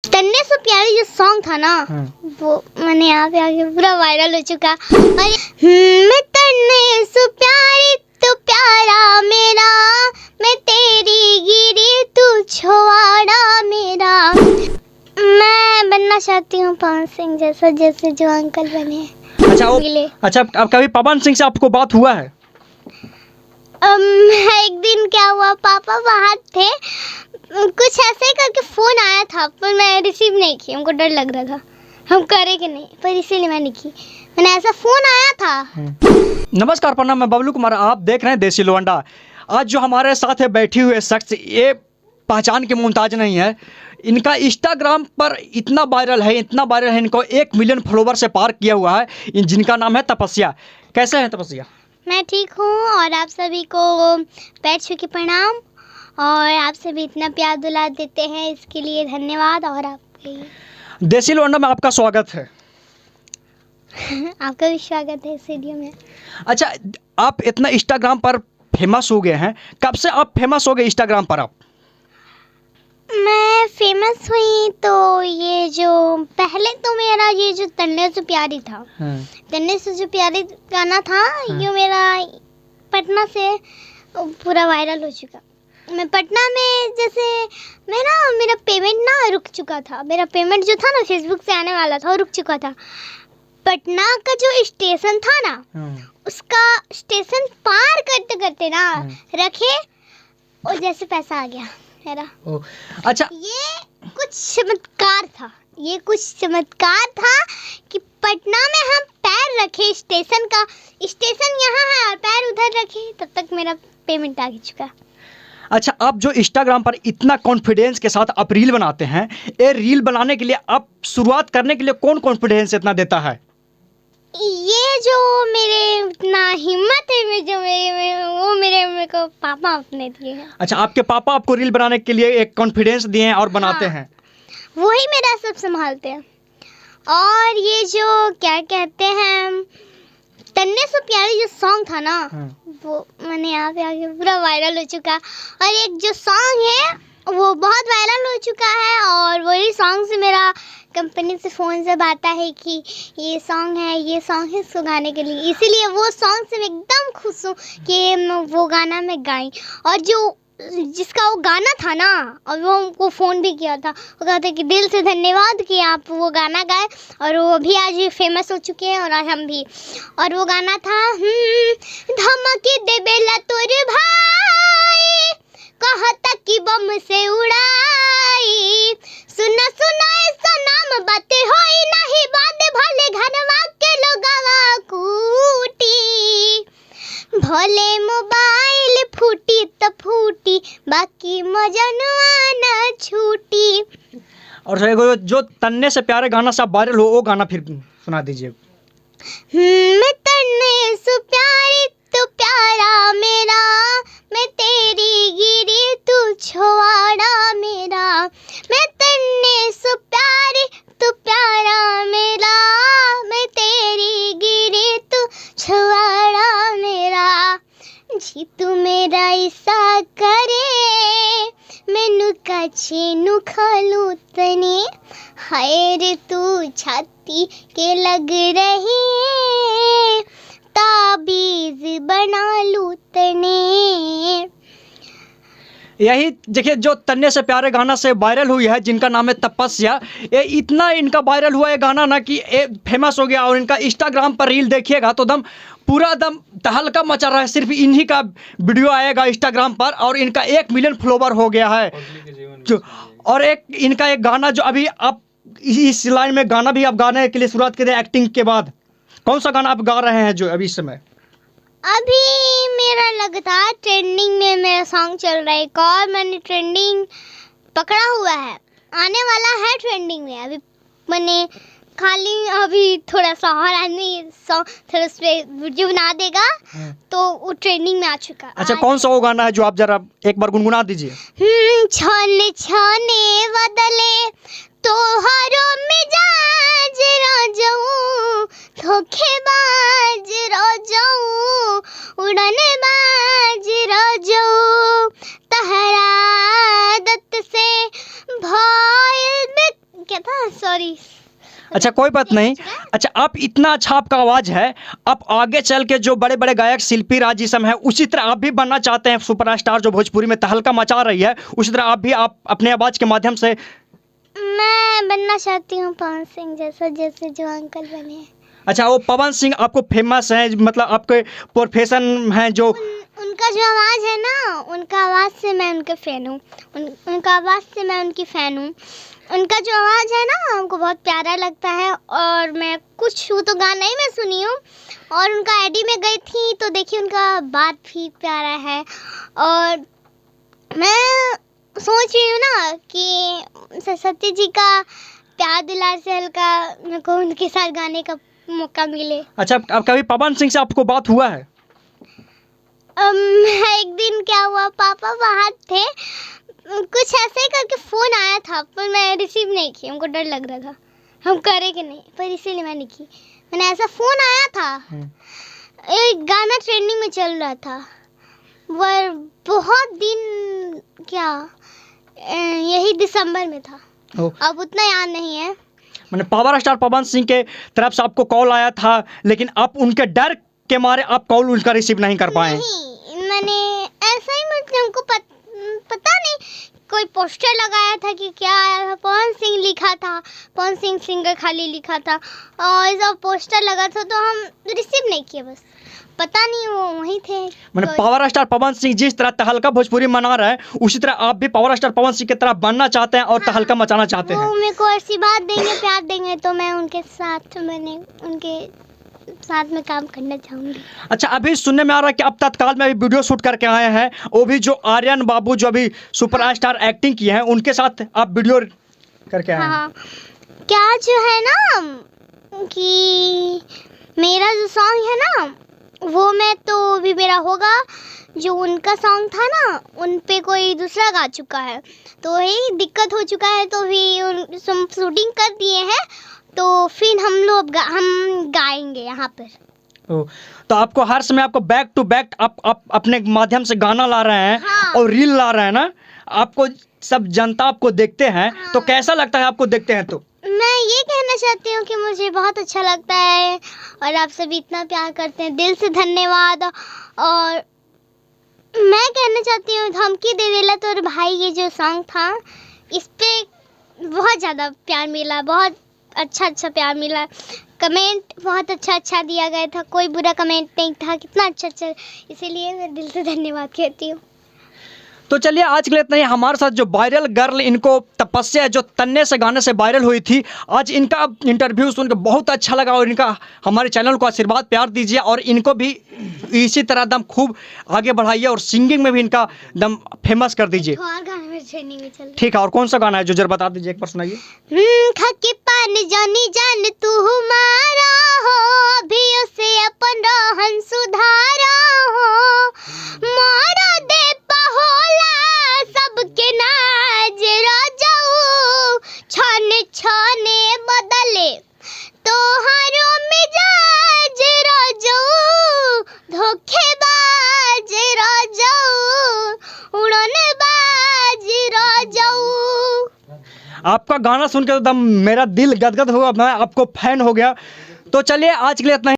तन्ने से प्यारी जो सॉन्ग था ना, वो मैंने यहाँ पे आके पूरा वायरल हो चुका। और मैं तन्ने से प्यारी तू प्यारा मेरा, मैं तेरी गिरी तू छुआड़ा मेरा। मैं बनना चाहती हूँ पवन सिंह जैसा, जैसे जो अंकल बने। अच्छा अब कभी पवन सिंह से आपको बात हुआ है? एक दिन क्या हुआ, पापा बाहर थे, कुछ ऐसे ही करके फोन आया था, पर मैं रिसीव नहीं की, हमको डर लग रहा था हम करे कि नहीं, पर इसीलिए मैंने की। मैंने ऐसा फोन आया था। नमस्कार, प्रणाम, मैं बबलू कुमार, आप देख रहे हैं देसी लोंडा। आज जो हमारे साथ है बैठी हुए शख्स, ये पहचान के मुमताज नहीं है। इनका इंस्टाग्राम पर इतना वायरल है, इनको 1 मिलियन फॉलोवर से पार किया हुआ है, जिनका नाम है तपस्या। कैसे हैं तपस्या? मैं ठीक हूँ, और आप सभी को पैर छू के प्रणाम, और आप सभी इतना प्यार दुलार देते हैं, इसके लिए धन्यवाद। और आपके देसी लोंडा में आपका स्वागत है। आपका भी स्वागत है इस वीडियो में। अच्छा, आप इतना इंस्टाग्राम पर फेमस हो गए हैं, कब से आप फेमस हो गए इंस्टाग्राम पर? आप मैं फेमस हुई तो ये जो पहले तो मेरा ये जो तन्ने से प्यारी था, तन्ने से जो प्यारी गाना था, ये मेरा पटना से पूरा वायरल हो चुका। मैं पटना में जैसे मेरा पेमेंट ना रुक चुका था, मेरा पेमेंट जो था ना फेसबुक से आने वाला था, वो रुक चुका था। पटना का जो स्टेशन था ना, उसका स्टेशन पार करते करते ना रखे, और जैसे पैसा आ गया मेरा। अच्छा, ये कुछ चमत्कार था कि पटना में हम पैर रखे, स्टेशन यहाँ है और पैर उधर रखे, तब तक मेरा पेमेंट आ चुका। अच्छा, आप जो इंस्टाग्राम पर इतना कॉन्फिडेंस के साथ आप रील बनाते हैं, ये रील बनाने के लिए आप शुरुआत करने के लिए कौन कॉन्फिडेंस इतना देता है? ये जो मेरे इतना हिम्मत है, वो मेरे को पापा अपने दिए हैं। अच्छा, आपके पापा आपको रील बनाने के लिए एक कॉन्फिडेंस दिए हैं और बनाते हैं। वही मेरा सब संभालते हैं। और ये जो क्या कहते हैं, तन्ने से प्यारी जो सॉन्ग था ना, वो मैंने यहाँ पे आके पूरा वायरल हो चुका। और एक जो सॉन्ग है वो बहुत वायरल हो चुका है, और वही सॉन्ग से मेरा कंपनी से फ़ोन जब आता है कि ये सॉन्ग है इसको गाने के लिए, इसीलिए वो सॉन्ग से मैं एकदम खुश हूँ कि वो गाना मैं गाई। और जो जिसका वो गाना था ना, और वो हमको फ़ोन भी किया था, वो कहते कि दिल से धन्यवाद कि आप वो गाना गाए, और वो भी आज फेमस हो चुके हैं, और आज हम भी। और वो गाना था धमकी दे बेला तोरे भाई, कहता कि बम से उड़ाई, सुना ऐसा नाम बातें होई नहीं, बाद भले घरवा के लोगवा कूटी, भले मोबाइल फूटी तो फूटी, बाकी मजनुआ न छूटी। और जो तन्ने से प्यारे गाना से वायरल हो, वो गाना फिर सुना दीजिए। मैं तन्ने से प्यारी तू प्यारा मेरा, मैं तेरी गिरी तू छुआड़ा मेरा, मैं तन्ने से प्यारी तू प्यारा मेरा, मैं तेरी गिरी तू छुआड़ा मेरा। जी तू मेरा इसा करे, मैनू काछे नु खालू तने, हाय रे तू छाती के लग रही, ताबीज बना लूं तने। यही देखिए, जो तन्ने से प्यारे गाना से वायरल हुई है, जिनका नाम है तपस्या, ये इतना इनका वायरल हुआ है गाना ना कि ये फेमस हो गया। और इनका इंस्टाग्राम पर रील देखिएगा तो पूरा तहलका मचा रहा है। सिर्फ इन्हीं का वीडियो आएगा इंस्टाग्राम पर, और इनका 1 मिलियन फॉलोवर हो गया है। और इनका एक गाना जो अभी आप इस लाइन में गाना भी आप गाने के लिए शुरुआत करें एक्टिंग के बाद, कौन सा गाना आप गा रहे हैं जो अभी इस समय? अभी मेरा लगातार ट्रेंडिंग में मेरा सॉन्ग चल रहा है, एक और मैंने ट्रेंडिंग पकड़ा हुआ है, आने वाला है ट्रेंडिंग में। अभी मैंने खाली अभी थोड़ा सा और आदमी सॉन्ग थोड़ा उस पर वीडियो बना देगा तो वो ट्रेंडिंग में आ चुका। अच्छा, कौन सा वो गाना है जो आप जरा एक बार गुनगुना दीजिए? छाने छाने बदले तोहारो मिजाज राजाऊ, धोखेबाज राजाऊ, उड़ने बाज राजाऊ, तहरा आदत से भइल सॉरी। अच्छा कोई बात नहीं। अच्छा आप इतना अच्छा आपका आवाज़ है, आप आगे चल के जो बड़े बड़े गायक शिल्पी राज जी सब हैं उसी तरह आप भी बनना चाहते हैं सुपरस्टार जो भोजपुरी में तहलका मचा रही है, उसी तरह आप अपने आवाज़ के माध्यम से। मैं बनना चाहती हूँ पवन सिंह जैसा, जैसे जो अंकल बने हैं। अच्छा वो पवन सिंह आपको फेमस है, मतलब आपके प्रोफेशन हैं जो उनका जो आवाज़ है ना, उनका आवाज़ से मैं उनके फ़ैन हूँ। उनका आवाज़ से मैं उनकी फ़ैन हूँ। उनका जो आवाज़ है ना हमको बहुत प्यारा लगता है, और मैं कुछ वो तो गाना ही मैं सुनी हूँ, और उनका आईडी में गई थी तो देखिए उनका बात भी प्यारा है। और मैं सोच रही हूँ ना कि सरस्वती जी का प्यार दुलार से हल्का मेरे को उनके साथ गाने का मौका मिले। अच्छा अब कभी पवन सिंह से आपको बात हुआ है? एक दिन क्या हुआ, पापा बाहर थे, कुछ ऐसे ही करके फ़ोन आया था पर मैं रिसीव नहीं की, हमको डर लग रहा था हम करे कि नहीं, पर इसीलिए मैंने की। मैंने ऐसा फ़ोन आया था, एक गाना ट्रेंडिंग में चल रहा था, वो बहुत दिन क्या यही दिसंबर में था, अब उतना याद नहीं है। मैंने पावर स्टार पवन सिंह के तरफ से आपको कॉल आया था, लेकिन आप उनके डर के मारे आप कॉल उनका रिसीव नहीं कर पाए? नहीं, मैंने ऐसा ही, मतलब हमको पता नहीं, कोई पोस्टर लगाया था कि क्या आया था, पवन सिंह लिखा था, पवन सिंह सिंगर खाली लिखा था, और जब पोस्टर लगा था तो हम रिसीव नहीं किए, बस पता नहीं वो वहीं थे। मैंने पावर स्टार पवन सिंह जिस तरह तहलका भोजपुरी मना रहे हैं, उसी तरह आप भी पावर स्टार पवन सिंह की तरह बनना चाहते हैं और हाँ, तहलका मचाना चाहते हैं। वो मेरे को आशीर्वाद देंगे, प्यार देंगे तो मैं उनके साथ में काम करना चाहूँगी। अच्छा अभी सुनने में आ रहा है कि आप तत्काल में अभी वीडियो शूट करके आए हैं, वो भी जो आर्यन बाबू जो अभी सुपरस्टार एक्टिंग किए हैं उनके साथ आप वीडियो करके आए हैं। हाँ, क्या जो है ना कि मेरा जो सॉन्ग है ना वो मैं तो भी मेरा होगा, जो उनका सॉन्ग था ना उन पे कोई दूसरा गा चुका है, तो वही दिक्कत हो चुका है, तो भी शूटिंग कर दिए हैं, तो फिर हम गाएंगे यहाँ पर। तो आपको हर समय आपको बैक टू बैक आप अपने माध्यम से गाना ला रहे हैं। हाँ। और रील ला रहे हैं ना, आपको सब जनता आपको देखते हैं। हाँ। तो कैसा लगता है आपको देखते हैं? तो मैं ये कहना चाहती हूँ कि मुझे बहुत अच्छा लगता है, और आप सभी इतना प्यार करते हैं, दिल से धन्यवाद। और मैं कहना चाहती हूँ धमकी देवेला तो भाई ये जो सॉन्ग था इस पे बहुत ज़्यादा प्यार मिला, बहुत अच्छा प्यार मिला, कमेंट बहुत अच्छा दिया गया था, कोई बुरा कमेंट नहीं था, कितना अच्छा, इसीलिए मैं दिल से धन्यवाद कहती हूँ। तो चलिए आज के लिए इतना ही। हमारे साथ जो वायरल गर्ल, इनको तपस्या जो तन्ने से गाने से वायरल हुई थी, आज इनका इंटरव्यू सुनकर बहुत अच्छा लगा, और इनका हमारे चैनल को आशीर्वाद प्यार दीजिए, और इनको भी इसी तरह दम खूब आगे बढ़ाइए, और सिंगिंग में भी इनका दम फेमस कर दीजिए। ठीक है, और कौन सा गाना है जो जरा बता दीजिए, एक बार सुनाइए। खाके पान जानी जान तू हमारा हो, अभी उसे अपन रहन सुधारा हो, मारा दे पहोला सबके नाज राजाऊ, छाने छाने बदले तोहारो मिजाज राजाऊ, धोखेबाज राजाऊ, उड़नबाज राजाऊ। आपका गाना सुन के तो दम मेरा दिल गदगद हुआ, मैं आपको फैन हो गया। तो चलिए आज के लिए इतना ही।